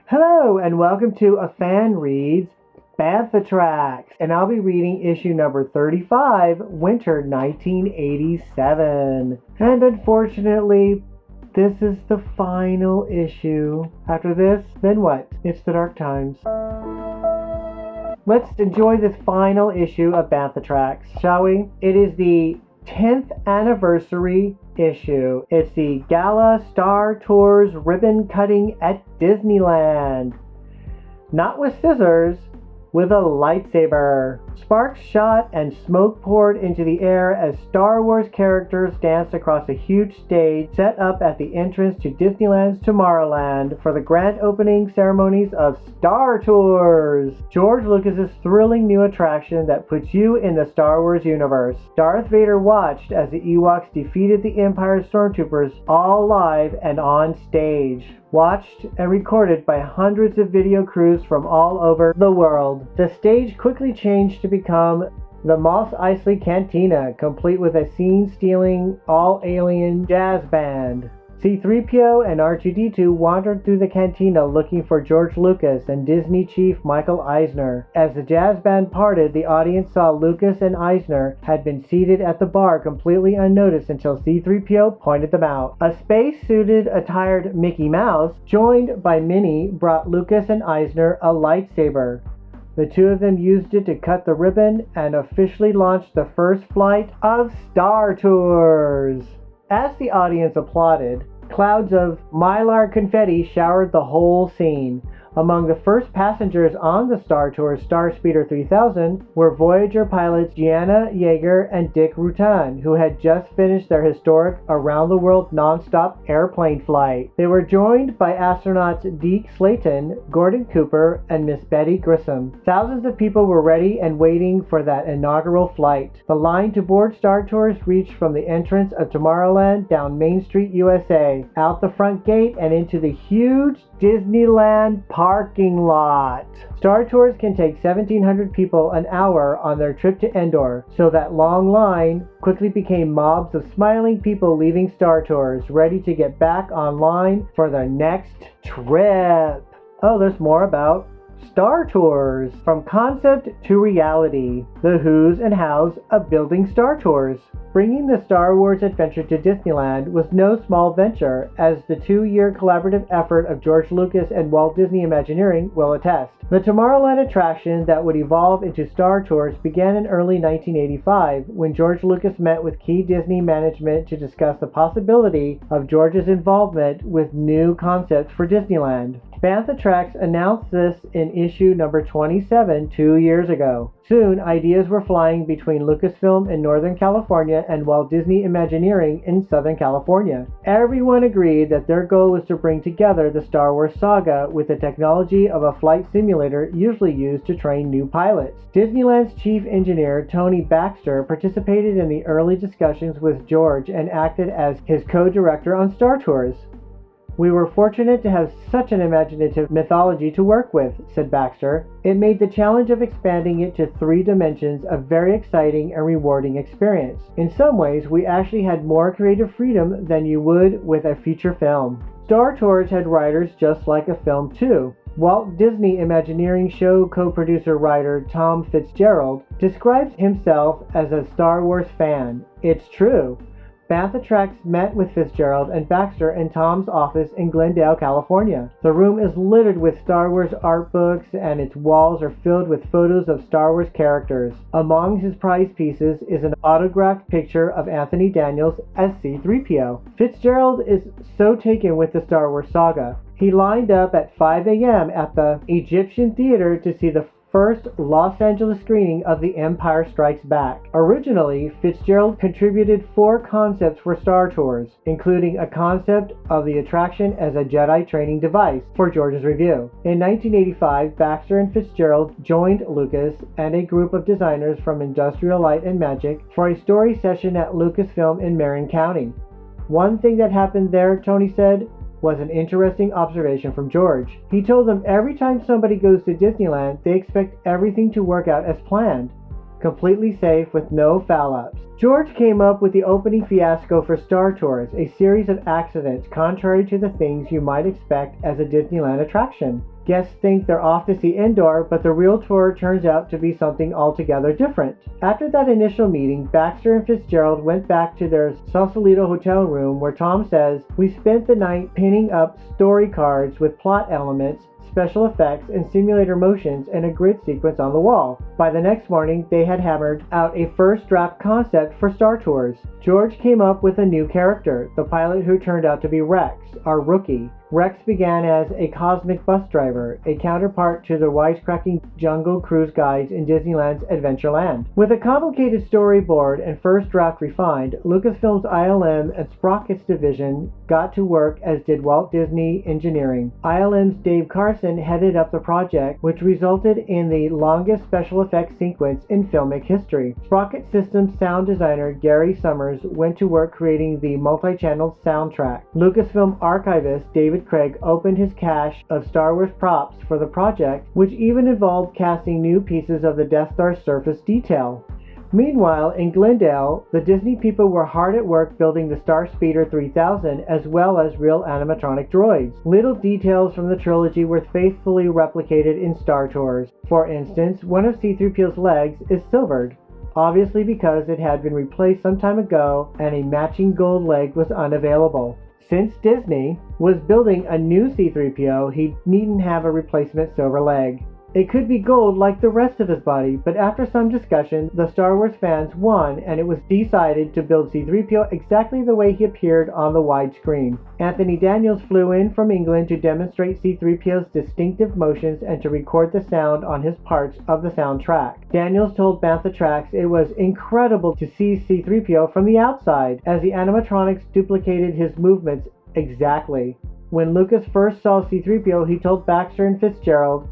Hello and welcome to A Fan Reads Bantha Tracks, and I'll be reading issue number 35, Winter 1987. And unfortunately, this is the final issue. After this, then what? It's the dark times. Let's enjoy this final issue of Bantha Tracks, shall we? It is the 10th anniversary issue. It's the Gala Star Tours ribbon cutting at Disneyland. Not with scissors, with a lightsaber. Sparks shot and smoke poured into the air as Star Wars characters danced across a huge stage set up at the entrance to Disneyland's Tomorrowland for the grand opening ceremonies of Star Tours, George Lucas's thrilling new attraction that puts you in the Star Wars universe. Darth Vader watched as the Ewoks defeated the Empire stormtroopers, all live and on stage. Watched and recorded by hundreds of video crews from all over the world. The stage quickly changed to become the Mos Eisley Cantina, complete with a scene-stealing, all-alien jazz band. C-3PO and R2-D2 wandered through the cantina looking for George Lucas and Disney chief Michael Eisner. As the jazz band parted, the audience saw Lucas and Eisner had been seated at the bar completely unnoticed until C-3PO pointed them out. A space-suited, attired Mickey Mouse, joined by Minnie, brought Lucas and Eisner a lightsaber. The two of them used it to cut the ribbon and officially launched the first flight of Star Tours. As the audience applauded, clouds of mylar confetti showered the whole scene. Among the first passengers on the Star Tours Starspeeder 3000 were Voyager pilots Gianna Yeager and Dick Rutan, who had just finished their historic around-the-world non-stop airplane flight. They were joined by astronauts Deke Slayton, Gordon Cooper, and Miss Betty Grissom. Thousands of people were ready and waiting for that inaugural flight. The line to board Star Tours reached from the entrance of Tomorrowland down Main Street, USA, out the front gate and into the huge Disneyland parking lot. Star Tours can take 1,700 people an hour on their trip to Endor, so that long line quickly became mobs of smiling people leaving Star Tours, ready to get back online for their next trip. Oh, there's more about Star Tours. From concept to reality, the who's and how's of building Star Tours. Bringing the Star Wars adventure to Disneyland was no small venture, as the 2-year collaborative effort of George Lucas and Walt Disney Imagineering will attest. The Tomorrowland attraction that would evolve into Star Tours began in early 1985 when George Lucas met with key Disney management to discuss the possibility of George's involvement with new concepts for Disneyland. Bantha Tracks announced this in issue number 27 2 years ago. Soon, ideas were flying between Lucasfilm in Northern California and Walt Disney Imagineering in Southern California. Everyone agreed that their goal was to bring together the Star Wars saga with the technology of a flight simulator usually used to train new pilots. Disneyland's chief engineer, Tony Baxter, participated in the early discussions with George and acted as his co-director on Star Tours. "We were fortunate to have such an imaginative mythology to work with," said Baxter. "It made the challenge of expanding it to 3 dimensions a very exciting and rewarding experience. In some ways, we actually had more creative freedom than you would with a feature film." Star Tours had writers just like a film too. Walt Disney Imagineering show co-producer writer Tom Fitzgerald describes himself as a Star Wars fan. It's true. Bantha Tracks met with Fitzgerald and Baxter in Tom's office in Glendale, California. The room is littered with Star Wars art books and its walls are filled with photos of Star Wars characters. Among his prize pieces is an autographed picture of Anthony Daniels as C-3PO. Fitzgerald is so taken with the Star Wars saga. He lined up at 5 a.m. at the Egyptian Theater to see the first Los Angeles screening of The Empire Strikes Back. Originally, Fitzgerald contributed 4 concepts for Star Tours, including a concept of the attraction as a Jedi training device for George's review. In 1985, Baxter and Fitzgerald joined Lucas and a group of designers from Industrial Light and Magic for a story session at Lucasfilm in Marin County. "One thing that happened there," Tony said, "was an interesting observation from George. He told them every time somebody goes to Disneyland, they expect everything to work out as planned, completely safe with no foul-ups. George came up with the opening fiasco for Star Tours, a series of accidents contrary to the things you might expect as a Disneyland attraction. Guests think they're off to see Endor, but the real tour turns out to be something altogether different. After that initial meeting, Baxter and Fitzgerald went back to their Sausalito hotel room where Tom says, "We spent the night painting up story cards with plot elements, special effects, and simulator motions and a grid sequence on the wall." By the next morning, they had hammered out a first draft concept for Star Tours. George came up with a new character, the pilot who turned out to be Rex, our rookie. Rex began as a cosmic bus driver, a counterpart to the wisecracking jungle cruise guides in Disneyland's Adventureland. With a complicated storyboard and first draft refined, Lucasfilm's ILM and Sprocket's division got to work, as did Walt Disney Engineering. ILM's Dave Carson headed up the project, which resulted in the longest special effects sequence in filmic history. Sprocket Systems sound designer Gary Summers went to work creating the multi-channel soundtrack. Lucasfilm archivist David Craig opened his cache of Star Wars props for the project, which even involved casting new pieces of the Death Star surface detail. Meanwhile, in Glendale, the Disney people were hard at work building the Star Speeder 3000 as well as real animatronic droids. Little details from the trilogy were faithfully replicated in Star Tours. For instance, one of C-3PO's legs is silvered, obviously because it had been replaced some time ago and a matching gold leg was unavailable. Since Disney was building a new C-3PO, he needn't have a replacement silver leg. It could be gold like the rest of his body, but after some discussion, the Star Wars fans won and it was decided to build C-3PO exactly the way he appeared on the widescreen. Anthony Daniels flew in from England to demonstrate C-3PO's distinctive motions and to record the sound on his parts of the soundtrack. Daniels told Bantha Tracks it was incredible to see C-3PO from the outside, as the animatronics duplicated his movements exactly. When Lucas first saw C-3PO, he told Baxter and Fitzgerald,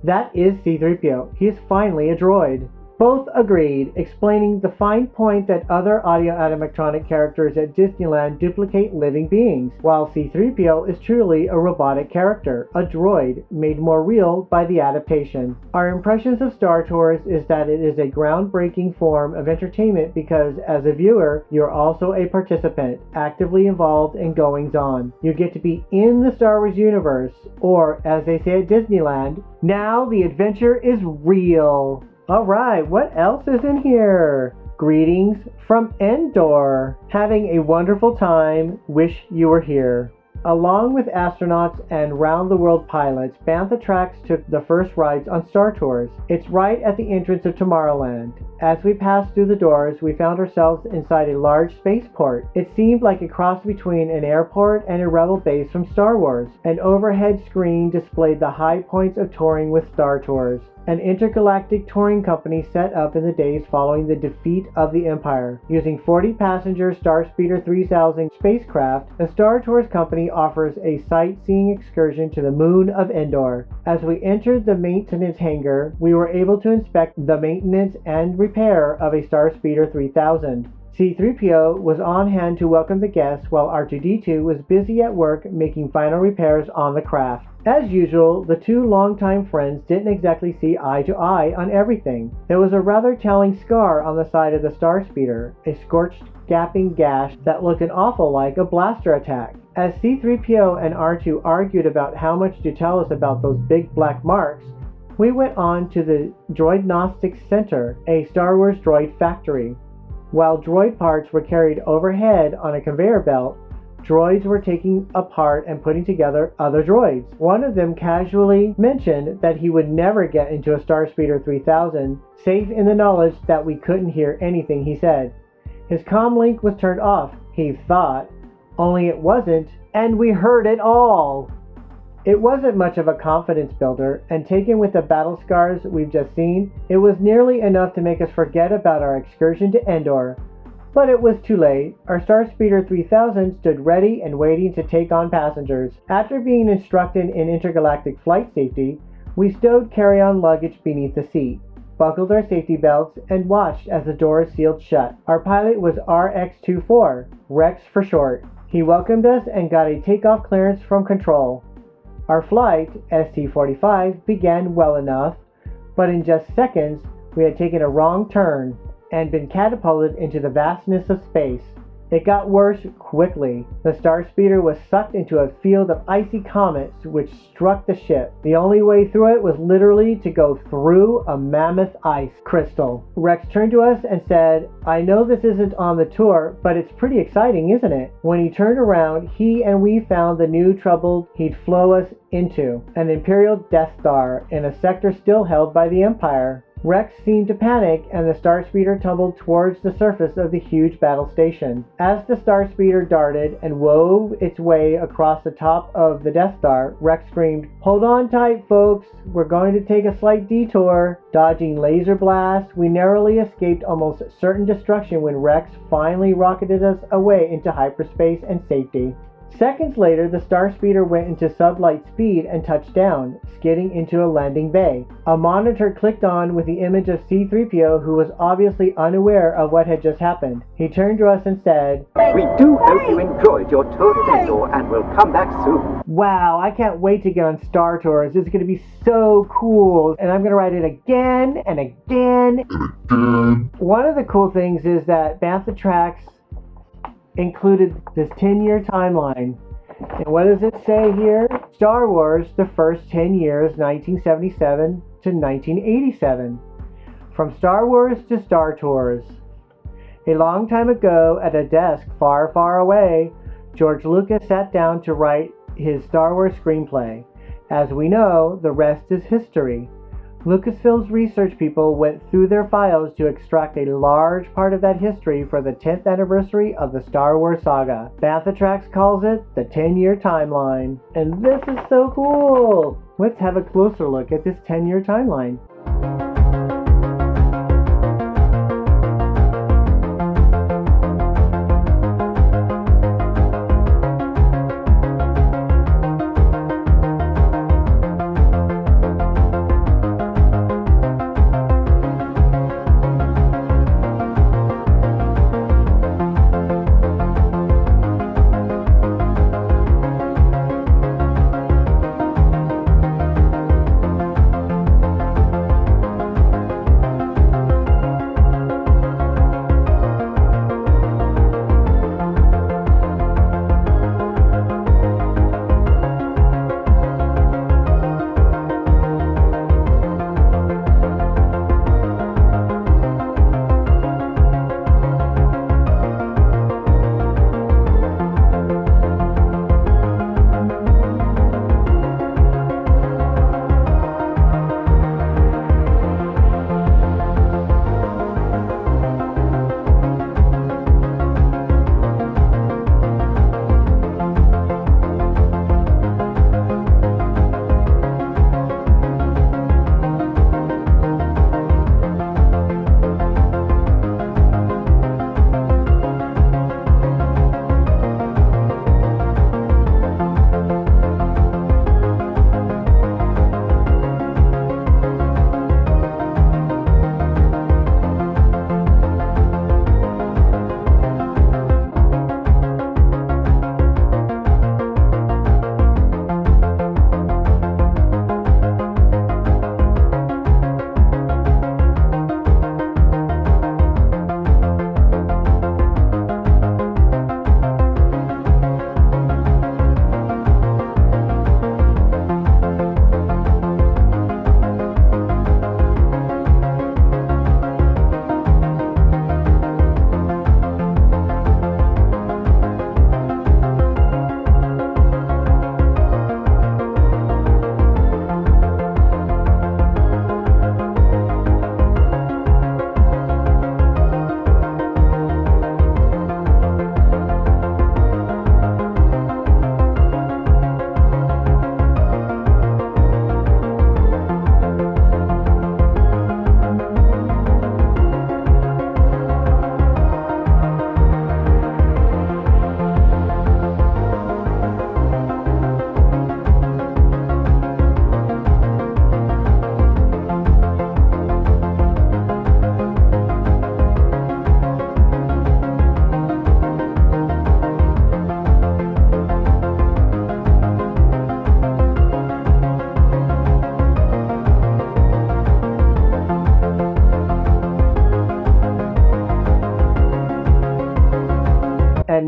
"That is C-3PO. He is finally a droid." Both agreed, explaining the fine point that other audio animatronic characters at Disneyland duplicate living beings, while C-3PO is truly a robotic character, a droid, made more real by the adaptation. Our impressions of Star Tours is that it is a groundbreaking form of entertainment because, as a viewer, you're also a participant, actively involved in goings-on. You get to be in the Star Wars universe, or, as they say at Disneyland, now the adventure is real. Alright, what else is in here? Greetings from Endor. Having a wonderful time. Wish you were here. Along with astronauts and round-the-world pilots, Bantha Tracks took the first rides on Star Tours. It's right at the entrance of Tomorrowland. As we passed through the doors, we found ourselves inside a large spaceport. It seemed like a cross between an airport and a rebel base from Star Wars. An overhead screen displayed the high points of touring with Star Tours, an intergalactic touring company set up in the days following the defeat of the Empire. Using 40-passenger Star Speeder 3000 spacecraft, the Star Tours company offers a sightseeing excursion to the moon of Endor. As we entered the maintenance hangar, we were able to inspect the maintenance and repair of a Star Speeder 3000. C-3PO was on hand to welcome the guests while R2-D2 was busy at work making final repairs on the craft. As usual, the two longtime friends didn't exactly see eye to eye on everything. There was a rather telling scar on the side of the Star Speeder, a scorched, gaping gash that looked an awful like a blaster attack. As C-3PO and R2 argued about how much to tell us about those big black marks, we went on to the Droidnostics Center, a Star Wars droid factory. While droid parts were carried overhead on a conveyor belt, droids were taking apart and putting together other droids. One of them casually mentioned that he would never get into a Star Speeder 3000, safe in the knowledge that we couldn't hear anything he said. His comm link was turned off, he thought, only it wasn't, and we heard it all! It wasn't much of a confidence builder, and taken with the battle scars we've just seen, it was nearly enough to make us forget about our excursion to Endor. But it was too late. Our Star Speeder 3000 stood ready and waiting to take on passengers. After being instructed in intergalactic flight safety, we stowed carry-on luggage beneath the seat, buckled our safety belts, and watched as the doors sealed shut. Our pilot was RX-24, Rex for short. He welcomed us and got a takeoff clearance from control. Our flight, ST-45, began well enough, but in just seconds, we had taken a wrong turn and been catapulted into the vastness of space. It got worse quickly. The star speeder was sucked into a field of icy comets which struck the ship. The only way through it was literally to go through a mammoth ice crystal. Rex turned to us and said, "I know this isn't on the tour, but it's pretty exciting, isn't it?" When he turned around, he and we found the new trouble he'd flow us into, an Imperial Death Star in a sector still held by the Empire. Rex seemed to panic, and the star speeder tumbled towards the surface of the huge battle station. As the star speeder darted and wove its way across the top of the Death Star, Rex screamed, "Hold on tight, folks. We're going to take a slight detour." Dodging laser blasts, we narrowly escaped almost certain destruction when Rex finally rocketed us away into hyperspace and safety. Seconds later, the star speeder went into sublight speed and touched down, skidding into a landing bay. A monitor clicked on with the image of C-3PO, who was obviously unaware of what had just happened. He turned to us and said, "We do hope you enjoyed your tour of Endor and will come back soon." Wow, I can't wait to get on Star Tours. It's going to be so cool. And I'm going to ride it again and again. One of the cool things is that Bantha Tracks included this 10-year timeline. And what does it say here? Star Wars, the first 10 years, 1977 to 1987. From Star Wars to Star Tours. A long time ago, at a desk far, far away, George Lucas sat down to write his Star Wars screenplay. As we know, the rest is history. Lucasfilm's research people went through their files to extract a large part of that history for the 10th anniversary of the Star Wars saga. Bantha Tracks calls it the 10-year timeline. And this is so cool! Let's have a closer look at this 10-year timeline.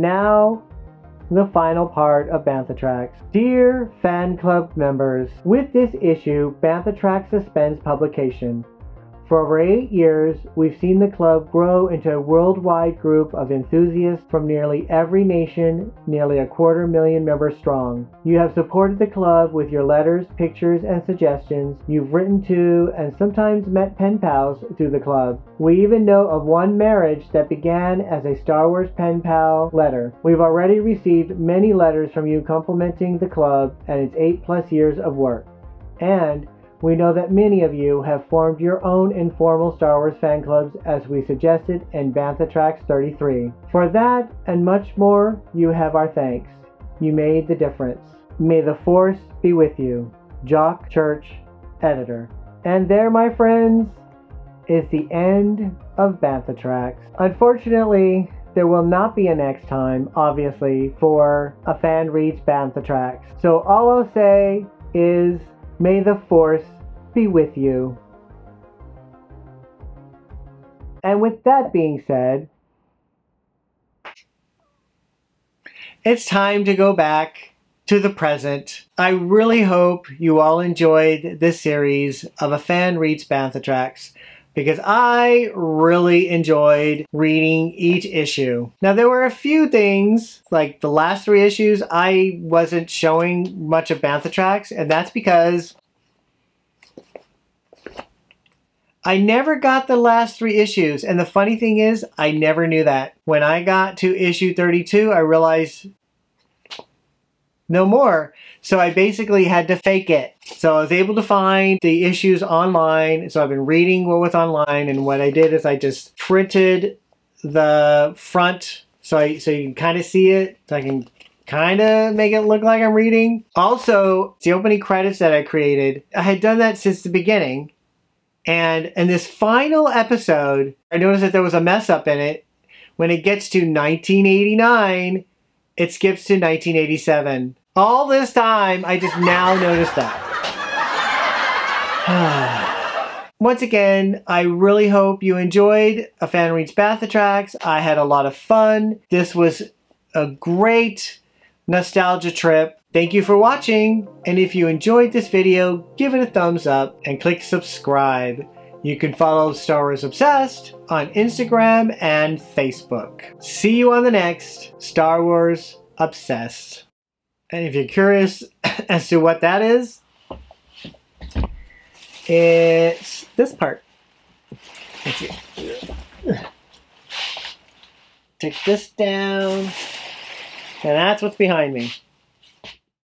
now, the final part of Bantha Tracks. Dear fan club members, with this issue, Bantha Tracks suspends publication. For over 8 years, we've seen the club grow into a worldwide group of enthusiasts from nearly every nation, nearly 250,000 members strong. You have supported the club with your letters, pictures, and suggestions. You've written to and sometimes met pen pals through the club. We even know of one marriage that began as a Star Wars pen pal letter. We've already received many letters from you complimenting the club and its 8+ years of work. And we know that many of you have formed your own informal Star Wars fan clubs as we suggested in Bantha Tracks 33. For that and much more, you have our thanks. You made the difference. May the Force be with you. Jock Church, Editor. And there, my friends, is the end of Bantha Tracks. Unfortunately, there will not be a next time, obviously, for a fan reads Bantha Tracks. So all I'll say is, may the Force be with you. And with that being said, it's time to go back to the present. I really hope you all enjoyed this series of A Fan Reads Bantha Tracks, because I really enjoyed reading each issue. Now, there were a few things, like the last 3 issues, I wasn't showing much of Bantha Tracks, and that's because I never got the last 3 issues, and the funny thing is, I never knew that. When I got to issue 32, I realized no more. So I basically had to fake it. So I was able to find the issues online. So I've been reading what was online, and what I did is I just printed the front so you can kind of see it. So I can kind of make it look like I'm reading. Also, the opening credits that I created, I had done that since the beginning. And in this final episode, I noticed that there was a mess up in it. When it gets to 1989, it skips to 1987. All this time, I just now noticed that. Once again, I really hope you enjoyed A Fan Reads Bantha Tracks. I had a lot of fun. This was a great nostalgia trip. Thank you for watching, and if you enjoyed this video, give it a thumbs up and click subscribe. You can follow Star Wars Obsessed on Instagram and Facebook. See you on the next Star Wars Obsessed. And if you're curious as to what that is, it's this part. Let's see. Take this down, and that's what's behind me.